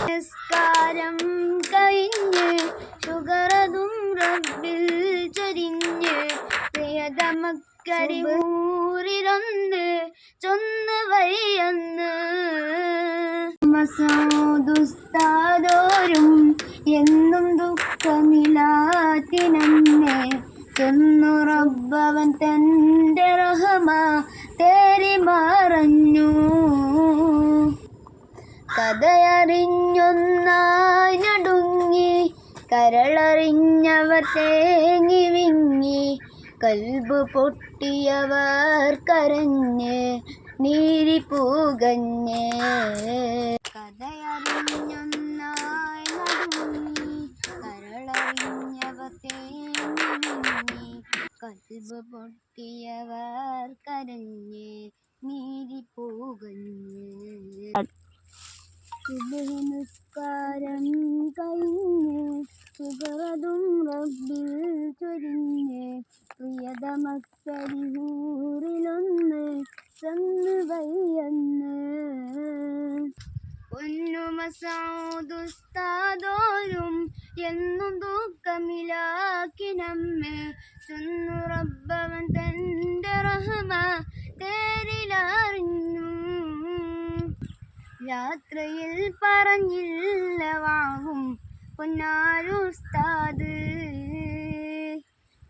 നിസ്കാരം കഴിഞ്ഞ് ഷുഗറതും റബ്ബിൽ ചൊരിഞ്ഞ് പ്രിയതമക്കരിയൂരിലൊന്ന് ചൊന്ന് വയ്യന്ന് മസൂദുസ്താദോരും എന്നും ദുഃഖമില്ലാത്തിനന്നെ ചൊന്നു റബ്ബവൻ തൻ്റെ റഹ്മ തേരി മറഞ്ഞു. കഥയറിഞ്ഞൊന്നായി നടുങ്ങി കരളറിഞ്ഞവർ തേങ്ങി വിങ്ങി കൽബ് പൊട്ടിയവർ കരഞ്ഞ് നീരി പൂകഞ്ഞ്. കഥയറിഞ്ഞൊന്നായി നടുങ്ങി കരളറിഞ്ഞവർ തേങ്ങി വിങ്ങി കൽബ് പൊട്ടിയവർ കരഞ്ഞ് നീരി പൂകഞ്ഞ്. നിസ്കാരം കഴിഞ്ഞ് ഷുഗറതും റബ്ബിൽ ചൊരിഞ്ഞ് പ്രിയതമക്കരിയൂരിലൊന്ന് ചൊന്ന് വയ്യന്ന് പൊന്നു മസൂദുസ്താദോരും എന്നും ദുഃഖമിലാക്കി നമ്മെ ചൊന്നു റബ്ബവൻ തൻ്റെ റഹ്മ തേരിലറിഞ്ഞു. യാത്രയിൽ പറഞ്ഞില്ല വാങ്ങും പൊന്നാരുസ്താദ്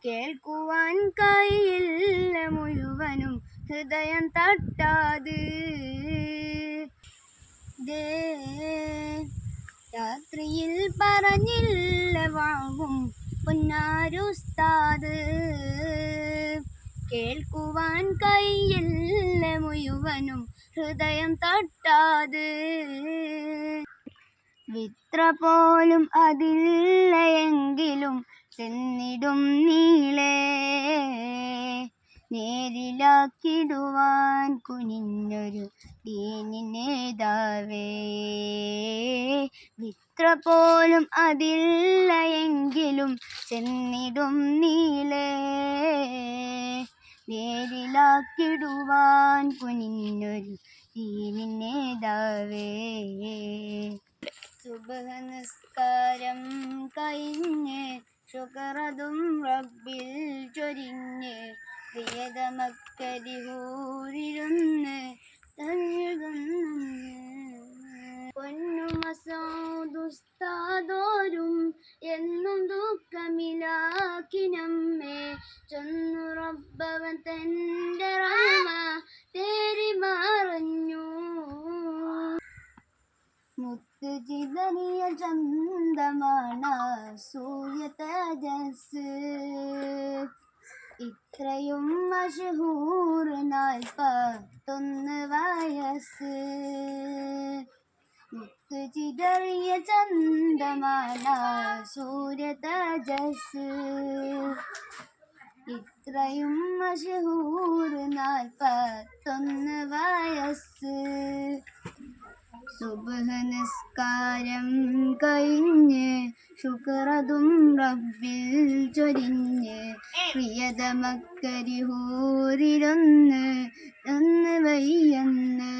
കേൾക്കുവാൻ കഴിയില്ല മുഴുവനും ഹൃദയം തട്ടാത്. രാത്രിയിൽ പറഞ്ഞില്ല വാങ്ങും പൊന്നാരുസ്താദ് കേൾക്കുവാൻ കഴിയില്ല മുഴുവനും ഹൃദയം തട്ടാത്. വിത്ര പോലും അതില്ല എങ്കിലും ചെന്നിടും നീളേ നേരിലാക്കിടുവാൻ കുനിഞ്ഞൊരു ദീനിനേതാവേ. വിത്ര പോലും അതില്ല എങ്കിലും ചെന്നിടും നീളേ നേരിലാക്കിടുവാൻ കുനിഞ്ഞൊരു ദീനിനേതാവേ. സുബ്ഹ് നിസ്കാരം കഴിഞ്ഞ് ഷുഗറതും റബ്ബിൽ ചൊരിഞ്ഞ് പ്രിയതമക്കരിയൂരിലൊന്ന് പൊന്നു മസൂദുസ്താദോരും എന്നും ദുഃഖമിലാക്കി നമ്മെ ചൊന്നു റബ്ബവൻ തൻ്റെ റഹ്മ തേരി മറഞ്ഞു. മുത്ത് ചിതറിയ ചന്തമാണ് സൂര്യ തേജസ് ഇത്രയും മശഹൂർ 41 വയസ്സ്. മുത്ത് ചിതറിയ ചന്തമാണ് സൂര്യ തേജസ് ഇത്രയും മശഹൂർ 41 വയസ്സ്. സുബ്ഹ് നിസ്കാരം കഴിഞ്ഞ് ഷുക്റതും റബ്ബിൽ ചൊരിഞ്ഞ് പ്രിയതമക്കരിയൂരിലൊന്ന് വയ്യന്ന്